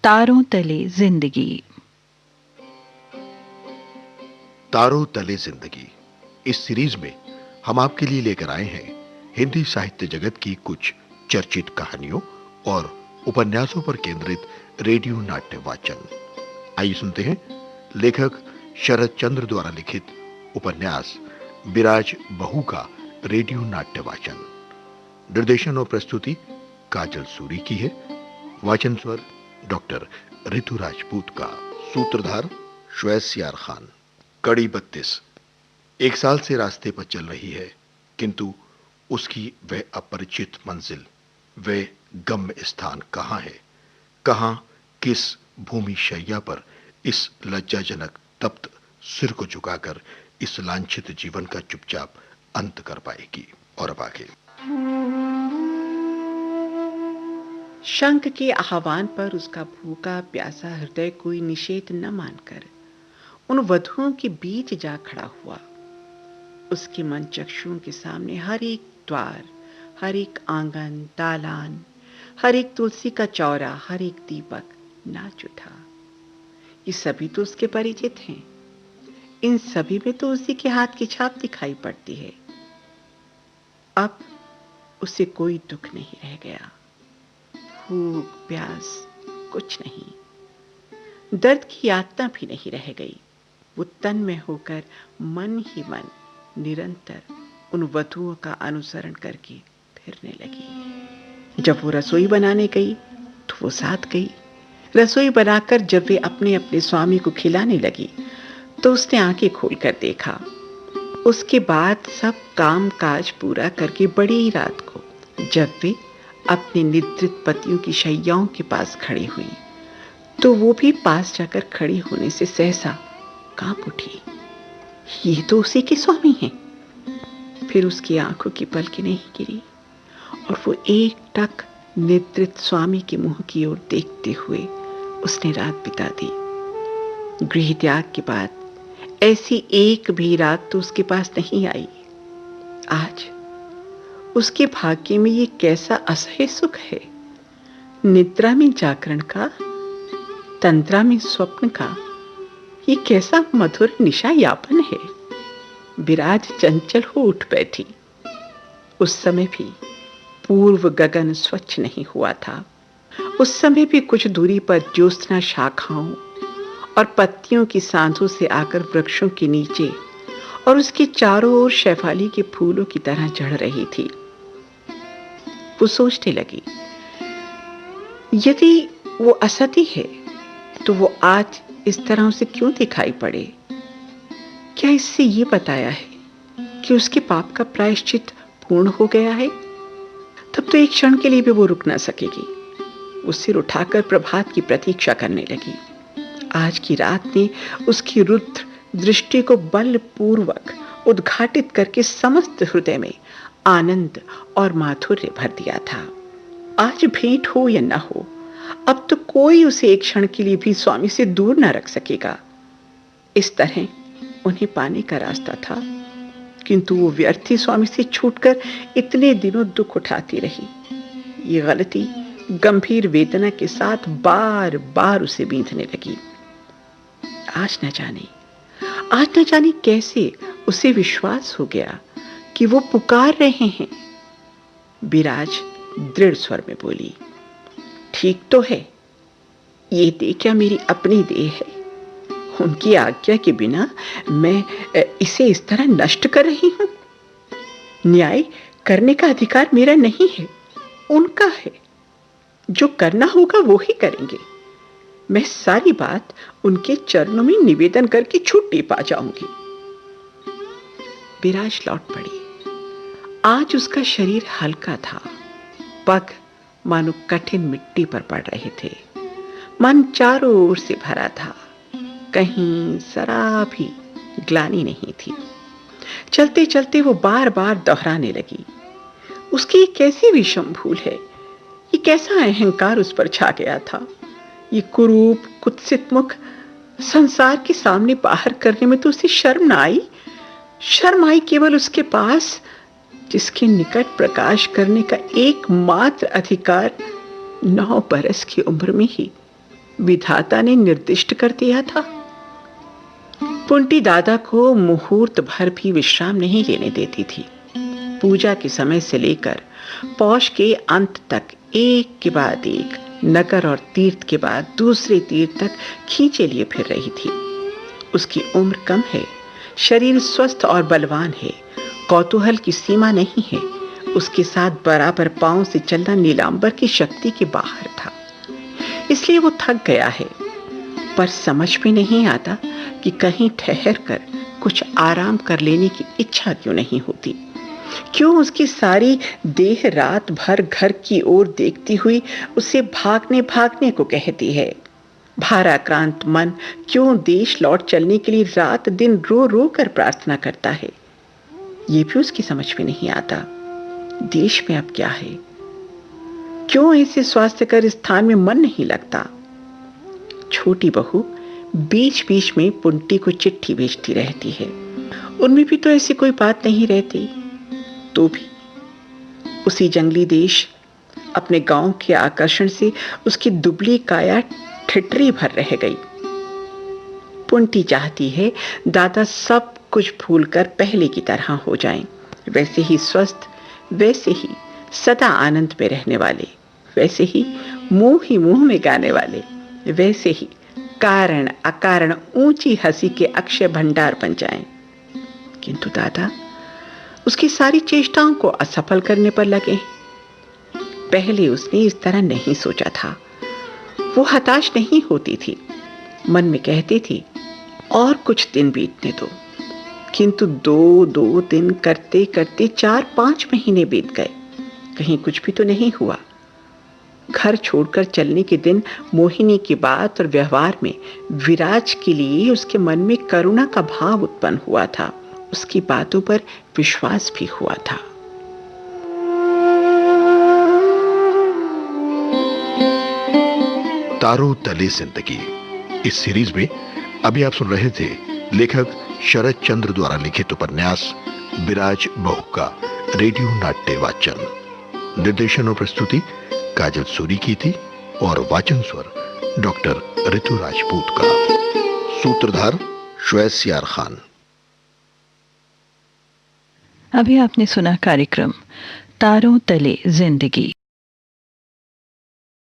तारों तले जिंदगी। तारों तले जिंदगी इस सीरीज में हम आपके लिए लेकर आए हैं हिंदी साहित्य जगत की कुछ चर्चित कहानियों और उपन्यासों पर केंद्रित रेडियो नाट्य वाचन। आइए सुनते हैं लेखक शरद चंद्र द्वारा लिखित उपन्यास बिराज बहू का रेडियो नाट्य वाचन। निर्देशन और प्रस्तुति काजल सूरी की है। वाचन स्वर डॉक्टर ऋतु राजपूत का। सूत्रधार श्वेस यार खान। कड़ी 32। एक साल से रास्ते पर चल रही है, किंतु उसकी वह अपरिचित मंजिल, वह गम्य स्थान कहां है, कहां किस भूमि शैया पर इस लज्जाजनक तप्त सिर को झुकाकर इस लांछित जीवन का चुपचाप अंत कर पाएगी। और अब आगे। शंख के आह्वान पर उसका भूखा प्यासा हृदय कोई निषेध न मानकर उन वधुओं के बीच जा खड़ा हुआ। उसके मन चक्षुओं के सामने हर एक द्वार, हर एक आंगन, दालान, हर एक तुलसी का चौरा, हर एक दीपक नाच उठा। ये सभी तो उसके परिचित हैं। इन सभी में तो उसी के हाथ की छाप दिखाई पड़ती है। अब उसे कोई दुख नहीं रह गया, भूख प्यास कुछ नहीं, दर्द की यातना भी नहीं रह गई। वो तन में होकर मन ही मन निरंतर उन वधुओं का अनुसरण करके फिरने लगी। जब वो रसोई बनाने गई तो वो साथ गई। रसोई बनाकर जब वे अपने अपने स्वामी को खिलाने लगी तो उसने आंखें खोलकर देखा। उसके बाद सब काम काज पूरा करके बड़ी रात को जब वे अपने निद्रित पतियों की शैयाओं के पास खड़ी हुई तो वो भी पास जाकर खड़ी होने से सहसा कांप उठी। ये तो उसी के स्वामी हैं। फिर उसकी आंखों की पलकें नहीं गिरी और वो एकटक निद्रित स्वामी के मुंह की ओर देखते हुए उसने रात बिता दी। गृह त्याग के बाद ऐसी एक भी रात तो उसके पास नहीं आई। आज उसके भाग्य में ये कैसा असह्य सुख है। निद्रा में जागरण का, तंद्रा में स्वप्न का, ये कैसा मधुर निशा यापन है। विराज चंचल हो उठ बैठी। उस समय भी पूर्व गगन स्वच्छ नहीं हुआ था। उस समय भी कुछ दूरी पर ज्योत्सना शाखाओं और पत्तियों की सांधों से आकर वृक्षों के नीचे और उसके चारों ओर शैवाली के फूलों की तरह चढ़ रही थी। वो सोचने लगी, यदि वो असती है तो वो आज इस तरह उसे क्यों दिखाई पड़े। क्या इससे ये बताया है कि उसके पाप का प्रायश्चित पूर्ण हो गया है? तब तो एक क्षण के लिए भी वो रुक ना सकेगी। वो सिर उठाकर प्रभात की प्रतीक्षा करने लगी। आज की रात ने उसकी रुद्र दृष्टि को बलपूर्वक उद्घाटित करके समस्त हृदय में आनंद और माधुर्य भर दिया था। आज भेंट हो या न हो, अब तो कोई उसे एक क्षण के लिए भी स्वामी से दूर न रख सकेगा। इस तरह उन्हें पाने का रास्ता था, किंतु वो व्यर्थी स्वामी से छूटकर इतने दिनों दुख उठाती रही। ये गलती गंभीर वेदना के साथ बार बार उसे बींधने लगी। आज न जाने कैसे उसे विश्वास हो गया कि वो पुकार रहे हैं। विराज दृढ़ स्वर में बोली, ठीक तो है, ये देह क्या मेरी अपनी देह है? उनकी आज्ञा के बिना मैं इसे इस तरह नष्ट कर रही हूं। न्याय करने का अधिकार मेरा नहीं है, उनका है। जो करना होगा वो ही करेंगे। मैं सारी बात उनके चरणों में निवेदन करके छुट्टी पा जाऊंगी। विराज लौट पड़ी। आज उसका शरीर हल्का था, पग मानो कठिन मिट्टी पर पड़ रहे थे। मन चारों ओर से भरा था, कहीं जरा भी ग्लानि नहीं थी। चलते चलते वो बार बार दोहराने लगी, उसकी ये कैसी विषम भूल है, ये कैसा अहंकार उस पर छा गया था। ये कुरूप कुत्सित मुख संसार के सामने बाहर करने में तो उसे शर्म ना आई। शर्म आई केवल उसके पास जिसके निकट प्रकाश करने का एकमात्र अधिकार 9 बरस की उम्र में ही विधाता ने निर्दिष्ट कर दिया था। पुंटी दादा को मुहूर्त भर भी विश्राम नहीं लेने देती थी। पूजा के समय से लेकर पौष के अंत तक एक के बाद एक नगर और तीर्थ के बाद दूसरे तीर्थ तक खींचे लिए फिर रही थी। उसकी उम्र कम है, शरीर स्वस्थ और बलवान है, कौतूहल की सीमा नहीं है। उसके साथ बराबर पांव से चलना नीलांबर की शक्ति के बाहर था। इसलिए वो थक गया है, पर समझ में नहीं आता कि कहीं ठहर कर कुछ आराम कर लेने की इच्छा क्यों नहीं होती। क्यों उसकी सारी देह रात भर घर की ओर देखती हुई उसे भागने भागने को कहती है। भाराक्रांत मन क्यों देश लौट चलने के लिए रात दिन रो रो कर प्रार्थना करता है। ये भी उसकी समझ में नहीं आता। देश में अब क्या है, क्यों ऐसे स्वास्थ्यकर स्थान में मन नहीं लगता। छोटी बहू बीच बीच में पुंटी को चिट्ठी भेजती रहती है। उनमें भी तो ऐसी कोई बात नहीं रहती। तो भी उसी जंगली देश अपने गांव के आकर्षण से उसकी दुबली काया ठिठरी भर रह गई। पुंटी चाहती है दादा सब कुछ भूलकर पहले की तरह हो जाएं, वैसे ही स्वस्थ, वैसे ही सदा आनंद में रहने वाले, वैसे ही मुंह में गाने वाले, वैसे ही कारण अकारण ऊंची हंसी के अक्षय भंडार बन जाएं। किंतु दादा उसकी सारी चेष्टाओं को असफल करने पर लगे। पहले उसने इस तरह नहीं सोचा था। वो हताश नहीं होती थी, मन में कहती थी और कुछ दिन बीतने दो। किंतु दो दिन करते करते 4-5 महीने बीत गए, कहीं कुछ भी तो नहीं हुआ। घर छोड़कर चलने के दिन मोहिनी की बात और व्यवहार में विराज के लिए उसके मन में करुणा का भाव उत्पन्न हुआ था। उसकी बातों पर विश्वास भी हुआ था। तारों तले जिंदगी इस सीरीज में अभी आप सुन रहे थे लेखक शरद चंद्र द्वारा लिखित उपन्यास विराज बहू का रेडियो नाट्य वाचन। निर्देशन और प्रस्तुति काजल सूरी की थी और वाचन स्वर डॉक्टर ऋतु राजपूत का। सूत्रधार श्वेस यार खान। अभी आपने सुना कार्यक्रम तारों तले जिंदगी।